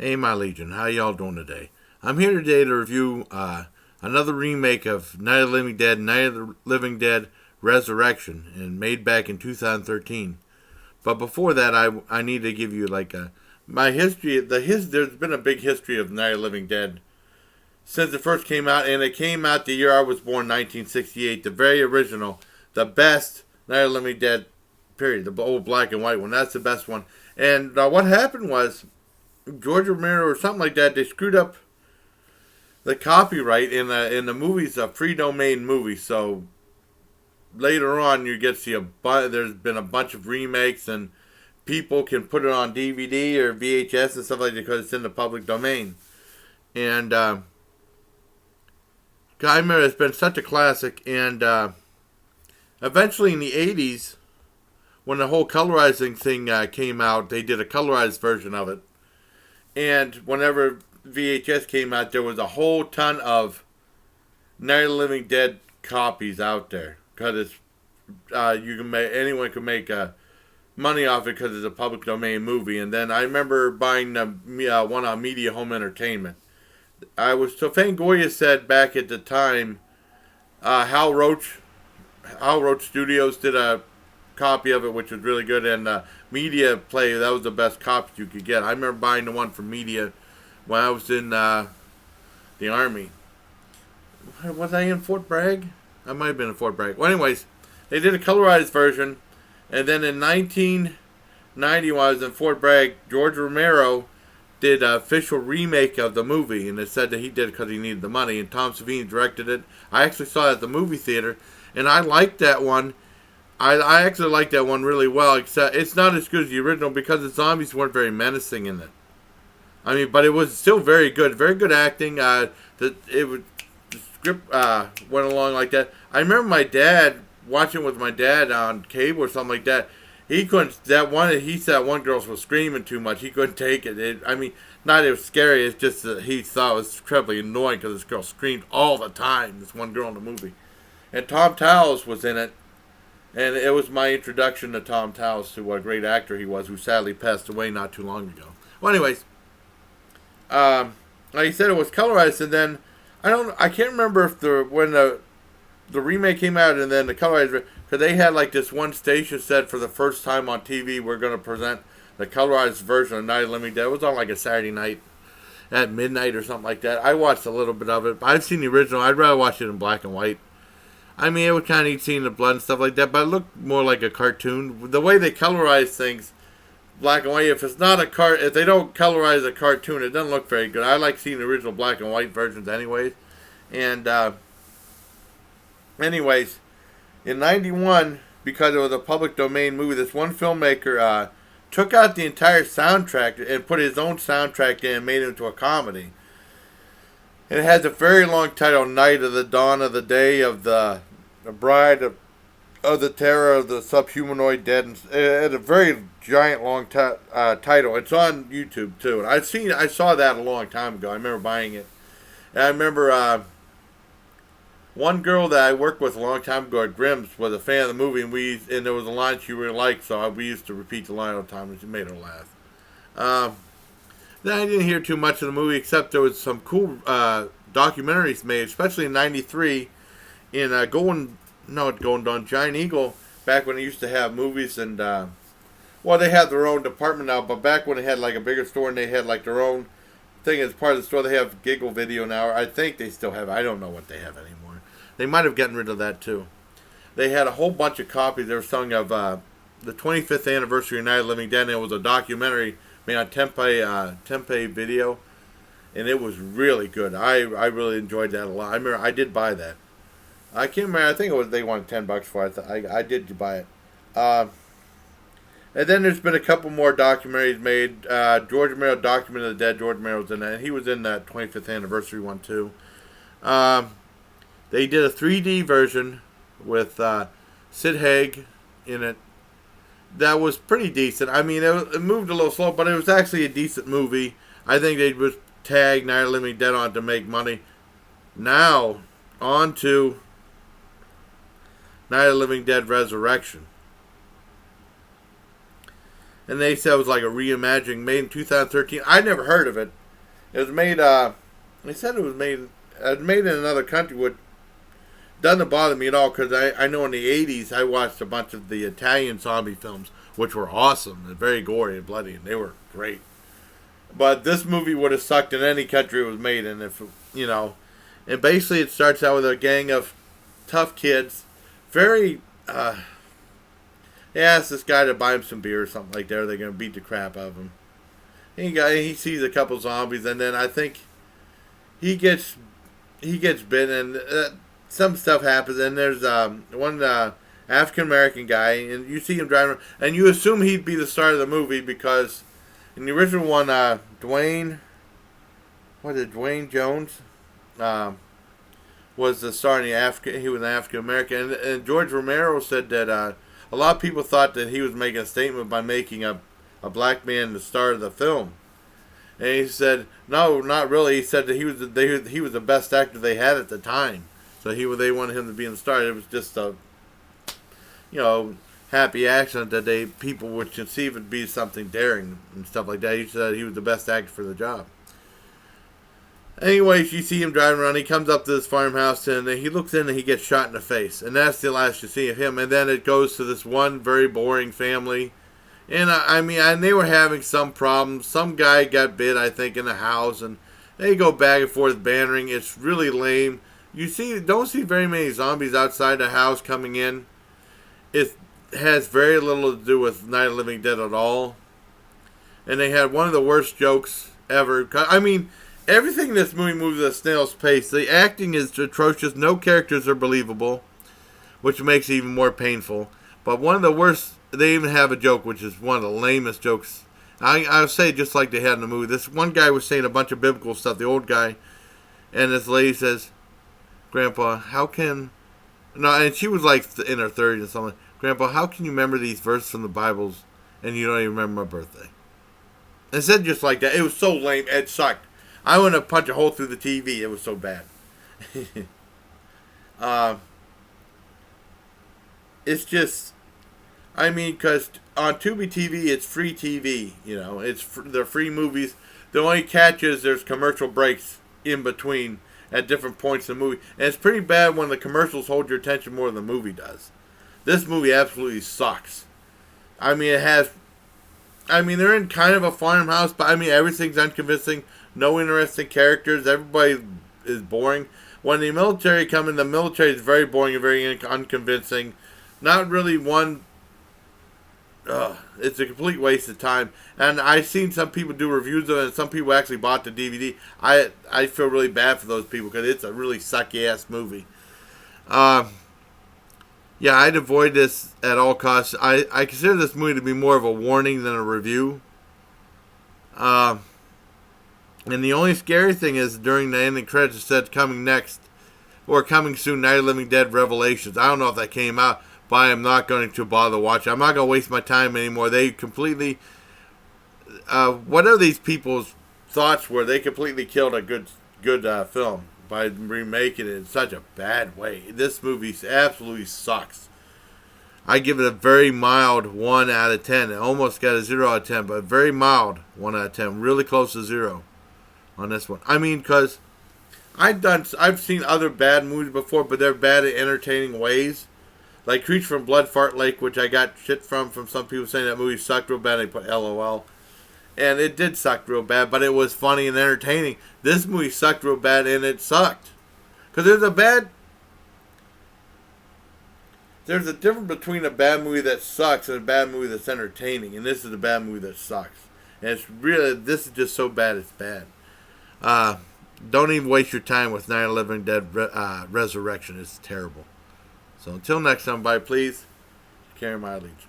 Hey, my Legion, how y'all doing today? I'm here today to review another remake of Night of the Living Dead, Night of the Living Dead Resurrection, and made back in 2013. But before that, I need to give you like my history. There's been a big history of Night of the Living Dead since it first came out, and it came out the year I was born, 1968, the very original, the best Night of the Living Dead. Period. The old black and white one. That's the best one. And what happened was George Romero or something like that. They screwed up the copyright in the movies, a free domain movie. So later on, you get to see there's been a bunch of remakes, and people can put it on DVD or VHS and stuff like that because it's in the public domain. And I remember it's been such a classic. And eventually in the '80s, when the whole colorizing thing came out, they did a colorized version of it. And whenever VHS came out, there was a whole ton of Night of the Living Dead copies out there because anyone can make money off it because it's a public domain movie. And then I remember buying one on Media Home Entertainment. So Fangoria said back at the time, Hal Roach Studios did a copy of it, which was really good, and Media Play, that was the best copy you could get. I remember buying the one from Media when I was in the Army. Was I in Fort Bragg? I might have been in Fort Bragg. Well, anyways, they did a colorized version, and then in 1990, when I was in Fort Bragg, George Romero did an official remake of the movie, and it said that he did it because he needed the money, and Tom Savini directed it. I actually saw it at the movie theater, and I liked that one. I actually like that one really well, except it's not as good as the original because the zombies weren't very menacing in it. I mean, but it was still very good acting. The script went along like that. I remember my dad watching with my dad on cable or something like that. He couldn't. He said one girl was screaming too much. He couldn't take it. I mean, not it was scary. It's just that he thought it was incredibly annoying because this girl screamed all the time. This one girl in the movie, and Tom Towles was in it. And it was my introduction to Tom Towles, to what a great actor he was, who sadly passed away not too long ago. Well, anyways, like I said, it was colorized, and then I can't remember if when the remake came out and then the colorized, because they had like this one station said for the first time on TV, we're going to present the colorized version of Night of the Living Dead. It was on like a Saturday night at midnight or something like that. I watched a little bit of it, but I've seen the original. I'd rather watch it in black and white. I mean, it was kind of neat seeing the blood and stuff like that, but it looked more like a cartoon. The way they colorize things, black and white, if they don't colorize a cartoon, it doesn't look very good. I like seeing the original black and white versions anyways. And, anyways, in 91, because it was a public domain movie, this one filmmaker took out the entire soundtrack and put his own soundtrack in and made it into a comedy. And it has a very long title, Night of the Dawn of the Day of the Bride of the Terror of the Subhumanoid Dead. And it had a very giant long title. It's on YouTube too. And I saw that a long time ago. I remember buying it. And I remember one girl that I worked with a long time ago at Grimm's was a fan of the movie, and there was a line she really liked, so we used to repeat the line all the time, and it made her laugh. Then I didn't hear too much of the movie, except there was some cool documentaries made, especially in '93 in Golden Dawn, Giant Eagle, back when they used to have movies, and they have their own department now, but back when they had like a bigger store and they had like their own thing as part of the store, they have Giggle Video now. I think they still have. I don't know what they have anymore. They might have gotten rid of that too. They had a whole bunch of copies. They were selling of the 25th anniversary of Night of the Living Dead, and it was a documentary made on Tempe Video, and it was really good. I really enjoyed that a lot. I remember I did buy that. I can't remember. I think they wanted $10 for it. I did buy it. And then there's been a couple more documentaries made. George Romero, Document of the Dead. George Romero was in that, and he was in that 25th anniversary one too. They did a 3D version with Sid Haig in it. That was pretty decent. I mean, it moved a little slow, but it was actually a decent movie. I think they just tagged Night of the Living Dead on to make money. Now, on to Night of the Living Dead Resurrection. and they said it was like a reimagining made in 2013. I never heard of it. It was made. They said it was made in another country, which doesn't bother me at all because I know in the 80s I watched a bunch of the Italian zombie films, which were awesome and very gory and bloody, and they were great. But this movie would have sucked in any country it was made in, if you know. And basically, it starts out with a gang of tough kids, very. He asks this guy to buy him some beer or something like that. Or they're gonna beat the crap out of him. He sees a couple zombies, and then I think he gets bitten, and some stuff happens. And there's one African American guy, and you see him driving, and you assume he'd be the star of the movie because in the original one, Dwayne Jones was the star in the African. He was an African American, and George Romero said that a lot of people thought that he was making a statement by making a black man the star of the film. And he said, no, not really. He said that he was the best actor they had at the time. So they wanted him to be in the star. It was just a, happy accident that people would conceive it be something daring and stuff like that. He said he was the best actor for the job. Anyways, you see him driving around. He comes up to this farmhouse, and he looks in, and he gets shot in the face. And that's the last you see of him. And then it goes to this one very boring family. And, and they were having some problems. Some guy got bit, I think, in the house. And they go back and forth bantering. It's really lame. Don't see very many zombies outside the house coming in. It has very little to do with Night of the Living Dead at all. And they had one of the worst jokes ever. Everything in this movie moves at a snail's pace. The acting is atrocious. No characters are believable, which makes it even more painful. But one of the worst, they even have a joke, which is one of the lamest jokes. I'll say just like they had in the movie. This one guy was saying a bunch of biblical stuff, the old guy, and this lady says, Grandpa, how can... No, and she was like in her 30s or something. Grandpa, how can you remember these verses from the Bibles and you don't even remember my birthday? And it said just like that. It was so lame. It sucked. I want to punch a hole through the TV. It was so bad. It's just, because on Tubi TV, it's free TV. They're free movies. The only catch is there's commercial breaks in between at different points in the movie. And it's pretty bad when the commercials hold your attention more than the movie does. This movie absolutely sucks. They're in kind of a farmhouse, but everything's unconvincing. No interesting characters. Everybody is boring. When the military come in, the military is very boring and very unconvincing. Not really one... it's a complete waste of time. And I've seen some people do reviews of it, and some people actually bought the DVD. I feel really bad for those people because it's a really sucky-ass movie. Yeah, I'd avoid this at all costs. I consider this movie to be more of a warning than a review. And the only scary thing is during the ending credits it said coming next, or coming soon, Night of the Living Dead Revelations. I don't know if that came out, but I am not going to bother watching. I'm not going to waste my time anymore. They completely, whatever these people's thoughts were, they completely killed a good film by remaking it in such a bad way. This movie absolutely sucks. I give it a very mild 1 out of 10. It almost got a 0 out of 10, but very mild 1 out of 10. Really close to 0 on this one. Because I've seen other bad movies before, but they're bad in entertaining ways. Like Creature from Blood Fart Lake, which I got shit from some people saying that movie sucked real bad. They put LOL. And it did suck real bad, but it was funny and entertaining. This movie sucked real bad, and it sucked. Because there's a difference between a bad movie that sucks and a bad movie that's entertaining. And this is a bad movie that sucks. And this is just so bad it's bad. Don't even waste your time with Night of the Living Dead Resurrection. It's terrible. So until next time, bye, please. Carry my allegiance.